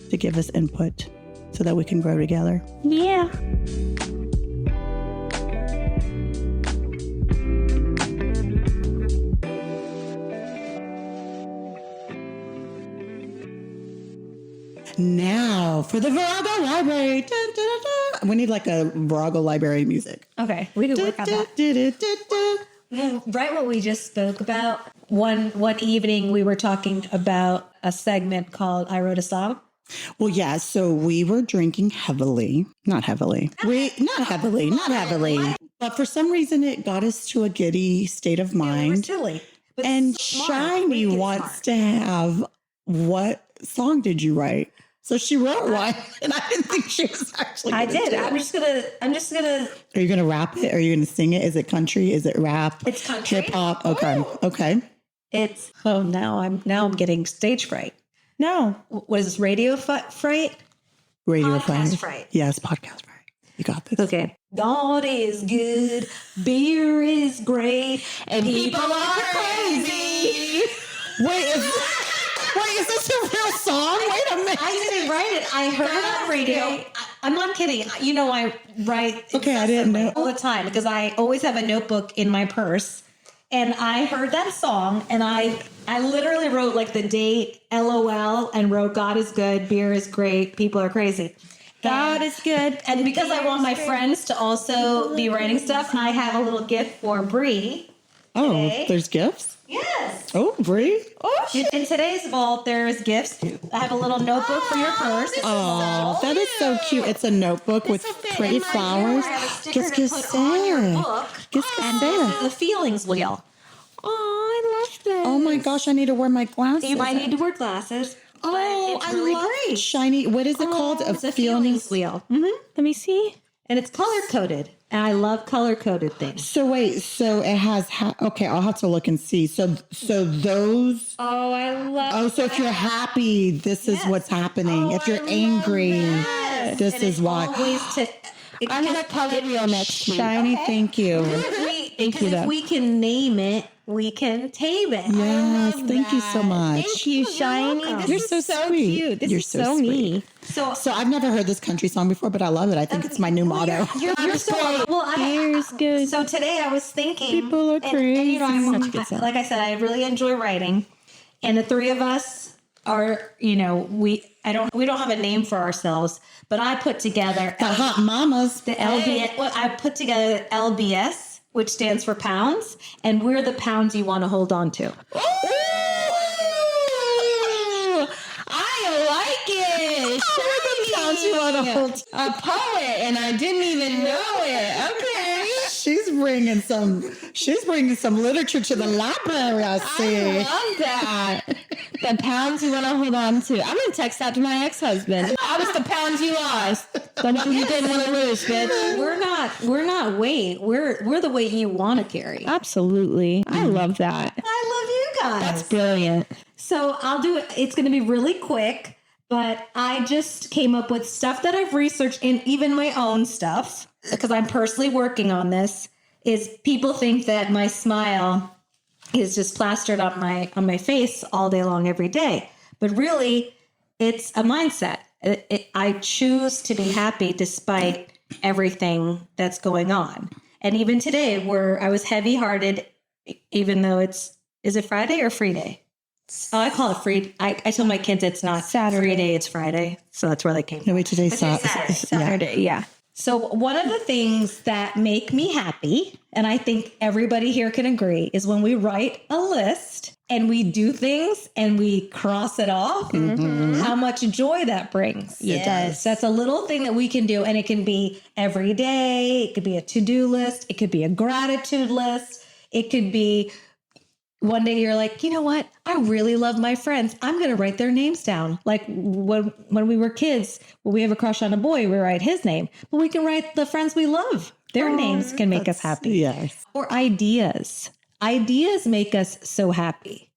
to give us input so that we can grow together. Yeah. Now for the Virago Library. Dun, dun, dun, dun. We need like a Virago Library music. Okay, we can work on that. Right, what we just spoke about. One evening we were talking about a segment called I Wrote a Song. Well, yeah. So we were drinking heavily. Not heavily. Not heavily. But for some reason, it got us to a giddy state of mind. We were silly. But And smart. Shiny wants to have, what song did you write? So she wrote one, and I didn't think she was actually I gonna did. do it. I'm just gonna. Are you going to rap it? Are you going to sing it? Is it country? Is it rap? It's country. Hip hop? Okay. Ooh. Okay. It's now I'm getting stage fright. No. What is this? Radio fright? Radio Podcast fright. Yes, podcast fright. You got this. Okay. God is good. Beer is great. And people are crazy. Wait, is this a real song? Wait a minute. I didn't write it. I heard it on radio. I'm not kidding. You know, I write Okay, I didn't know. all the time because I always have a notebook in my purse. And I heard that song and I literally wrote like the date, LOL, and wrote God is good, beer is great, people are crazy. God is good. And because I want my friends to also be writing stuff, I have a little gift for Bree. Oh, today. There's gifts? Yes. Oh, Bree. Oh, In today's vault, there's gifts. I have a little notebook for your purse. Oh, that is so cute. It's a notebook with pretty flowers. I have a sticker Qu'est-ce que to put on your c'est? book. Qu'est-ce que And c'est? this is the feelings wheel. Oh, I love this. Oh my gosh, I need to wear my glasses. You might need to wear glasses. Oh, it's I really love great. Shiny. What is it called? It's a feelings wheel. Let me see. And it's color coded. And I love color coded things. So wait, so it has, okay, I'll have to look and see. So those, Oh, I love so if you're happy, this is what's happening. If you're angry, this And is it's why. always to. I'm going to color wheel next week. Shiny, thank you. Thank you, If though. we can name it, we can tame it. Yes, thank you so much. Thank you, Shiny. welcome. This You're is so so sweet. cute. This You're is so so me. So So I've never heard this country song before, but I love it. I think it's my new motto. you're so well. Beer's good. So today I was thinking, People are and, you know, crazy. Such a good song. like I said, I really enjoy writing, and the three of us are, you know, we don't have a name for ourselves, but I put together The hot mamas. the LBS. Well, I put together LBS, which stands for pounds, and we're the pounds you want to hold on to. Ooh, I like it. Shiny. A poet, and I didn't even know it. Okay. She's bringing some literature to the library, I I see. love that. The pounds you want to hold on to. I'm going to text that to my ex-husband. I was the pounds you lost. The ones you didn't want to lose, bitch. We're not weight. We're the weight you want to carry. Absolutely. I love that. I love you guys. That's brilliant. So I'll do it. It's going to be really quick, but I just came up with stuff that I've researched and even my own stuff because I'm personally working on this. Is people think that my smile is just plastered on my face all day long, every day, but really, it's a mindset. I choose to be happy despite everything that's going on. And even today, where I was heavy-hearted, even though is it Friday or free day? Oh, I call it free. I told my kids it's not Saturday. free day, it's Friday. So that's where they came No, from. wait, today's Saturday. Saturday, yeah. So one of the things that make me happy, and I think everybody here can agree, is when we write a list and we do things and we cross it off, how much joy that brings. It does. That's a little thing that we can do. And it can be every day. It could be a to-do list. It could be a gratitude list. It could be one day you're like, you know what? I really love my friends. I'm going to write their names down. Like when we were kids, when we have a crush on a boy, we write his name. But we can write the friends we love. Their names can make us happy. Yes. Or ideas. Ideas make us so happy.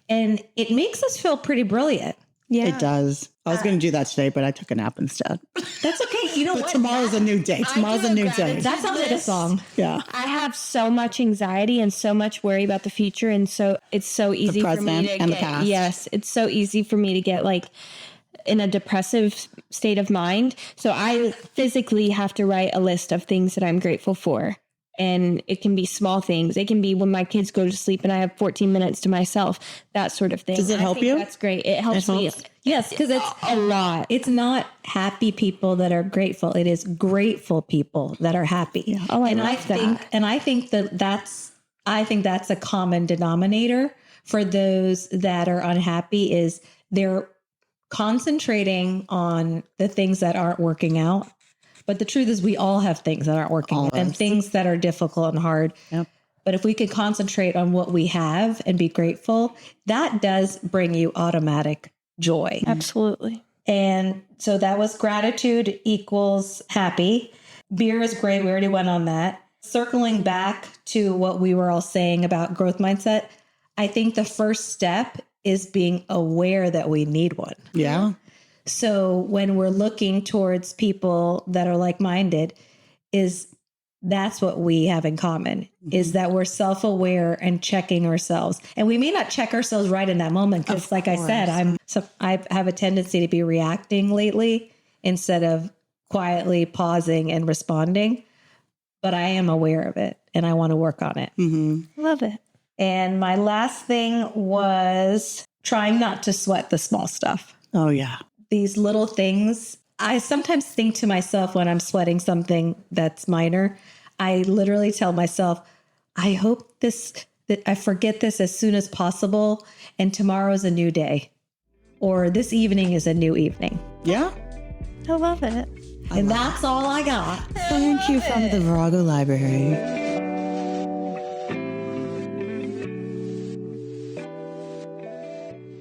And it makes us feel pretty brilliant. Yeah. It does. I was going to do that today, but I took a nap instead. That's okay. You know But what? tomorrow's a new day. Tomorrow's a new day. That sounds like a song. Yeah. I have so much anxiety and so much worry about the future, and so it's so easy for me present to and the get. past. Yes, it's so easy for me to get like in a depressive state of mind. So I physically have to write a list of things that I'm grateful for. And it can be small things. It can be when my kids go to sleep and I have 14 minutes to myself, that sort of thing. Does it I help think you? That's great. It helps me. Yes, because it's A lot. It's not happy people that are grateful. It is grateful people that are happy. Oh, I and love that. I think that I think that's a common denominator for those that are unhappy is they're concentrating on the things that aren't working out. But the truth is we all have things that aren't working out and things that are difficult and hard. Yep. But if we could concentrate on what we have and be grateful, that does bring you automatic joy. Absolutely. And so that was gratitude equals happy. Beer is great. We already went on that. Circling back to what we were all saying about growth mindset, I think the first step is being aware that we need one. Yeah. So when we're looking towards people that are like-minded, that's what we have in common, is that we're self-aware and checking ourselves. And we may not check ourselves right in that moment because, like I said, I have a tendency to be reacting lately instead of quietly pausing and responding. But I am aware of it and I want to work on it. Mm-hmm. Love it. And my last thing was trying not to sweat the small stuff. Oh, yeah. These little things. I sometimes think to myself when I'm sweating something that's minor, I literally tell myself, I hope that I forget this as soon as possible. And tomorrow is a new day. Or this evening is a new evening. Yeah. I love it. And that's all I got. Thank you from the Virago Library.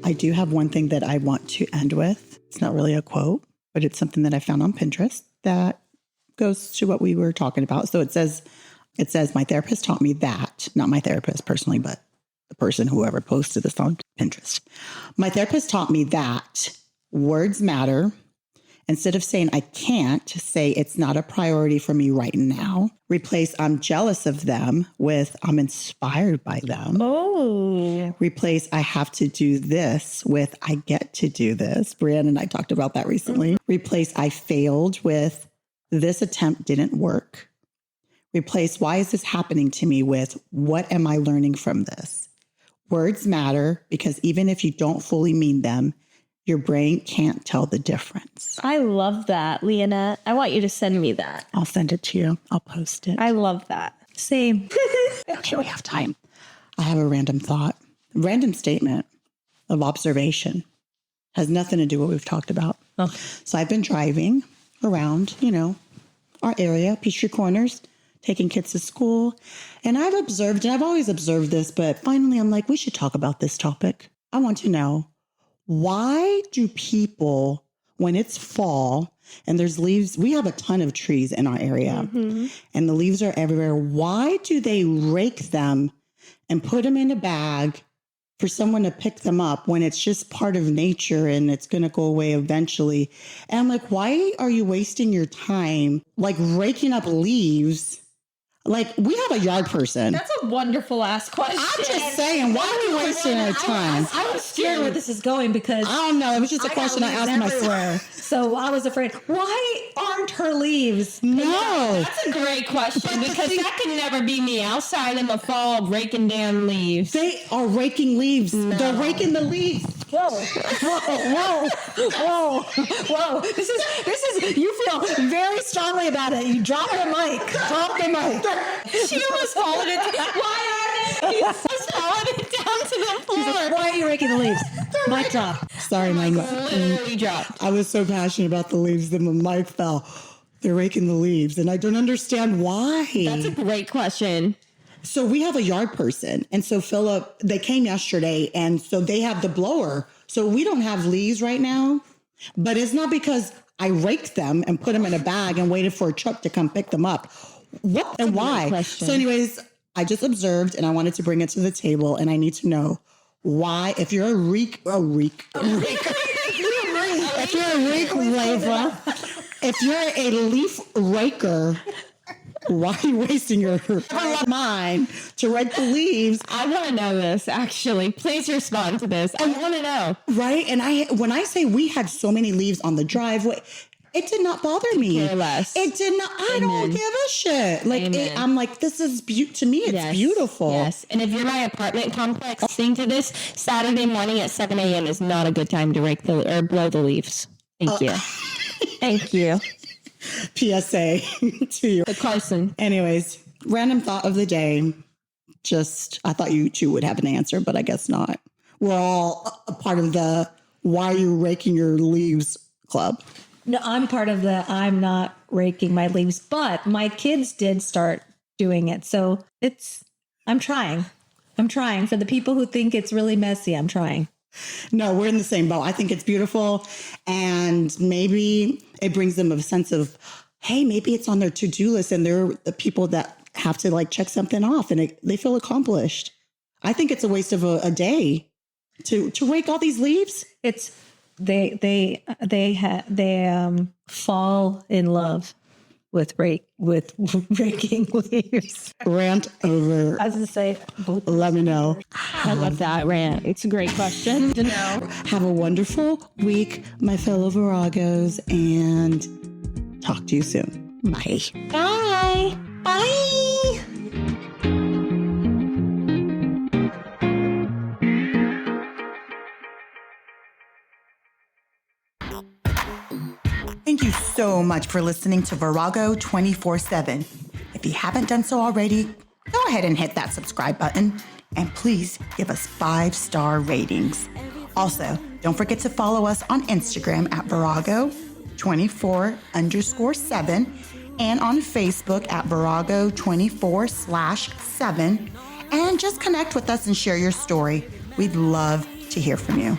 I do have one thing that I want to end with. It's not really a quote, but it's something that I found on Pinterest that goes to what we were talking about. So it says, my therapist taught me that, not my therapist personally, but the person, whoever posted this on Pinterest. My therapist taught me that words matter. Instead of saying I can't, say it's not a priority for me right now. Replace I'm jealous of them with I'm inspired by them. Oh. Replace I have to do this with I get to do this. Briana and I talked about that recently. Replace I failed with this attempt didn't work. Replace why is this happening to me with what am I learning from this? Words matter because even if you don't fully mean them, your brain can't tell the difference. I love that, Leonette. I want you to send me that. I'll send it to you. I'll post it. I love that. Same. Okay, we have time. I have a random thought. Random statement of observation. Has nothing to do with what we've talked about. Oh. So I've been driving around, our area, Peachtree Corners, taking kids to school. And I've observed, and I've always observed this, but finally I'm like, we should talk about this topic. I want to know, why do people, when it's fall and there's leaves, we have a ton of trees in our area and the leaves are everywhere. Why do they rake them and put them in a bag for someone to pick them up when it's just part of nature and it's going to go away eventually? And I'm like, why are you wasting your time like raking up leaves? Like, we have a yard person. That's a wonderful ass question. I'm just saying, why are we wasting our time? I was scared where this is going because I don't know. It was just a question I asked myself. So I was afraid, why aren't her leaves? No. That's a great question because that could never be me outside in the fall raking down leaves. They are raking leaves. No. They're raking the leaves. Whoa. This is, you feel very strongly about it. You drop the mic. Drop the mic. She almost followed it. Why are they? He almost followed it down to the floor. She's like, why are you raking the leaves? Mic drop. Sorry, my mic literally dropped. I was so passionate about the leaves that my mic fell. They're raking the leaves, and I don't understand why. That's a great question. So we have a yard person, and so Philip, they came yesterday, and so they have the blower. So we don't have leaves right now, but it's not because I raked them and put them in a bag and waited for a truck to come pick them up. What and why? So anyways, I just observed and I wanted to bring it to the table, and I need to know why, if you're a reek waver, if you're a leaf raker, why are you wasting your mind to rake the leaves? I want to know this, actually. Please respond to this. I want to know. Right? And when I say we had so many leaves on the driveway, it did not bother me. Care less. It did not. I don't give a shit. Like I'm like, this is to me. It's beautiful. Yes. And if you're my apartment complex listening to this, Saturday morning at 7 a.m. is not a good time to blow the leaves. Thank you. Thank you. PSA to you. The Carson. Anyways, random thought of the day. I thought you two would have an answer, but I guess not. We're all a part of the why are you raking your leaves club. No, I'm part of the I'm not raking my leaves, but my kids did start doing it. So I'm trying. For the people who think it's really messy, I'm trying. No, we're in the same boat. I think it's beautiful. And maybe it brings them a sense of, hey, maybe it's on their to-do list and they're the people that have to like check something off and they feel accomplished. I think it's a waste of a day to rake all these leaves. It's they fall in love with raking leaves. Rant over. I was going to say, let me know. I love that rant. It's a great question to know. Have a wonderful week, my fellow Viragos, and talk to you soon. Bye. Bye. Bye. Thank you so much for listening to Virago 24/7. If you haven't done so already, go ahead and hit that subscribe button and please give us 5-star ratings. Also, don't forget to follow us on Instagram at Virago 24_7 and on Facebook at Virago 24/7. And just connect with us and share your story. We'd love to hear from you.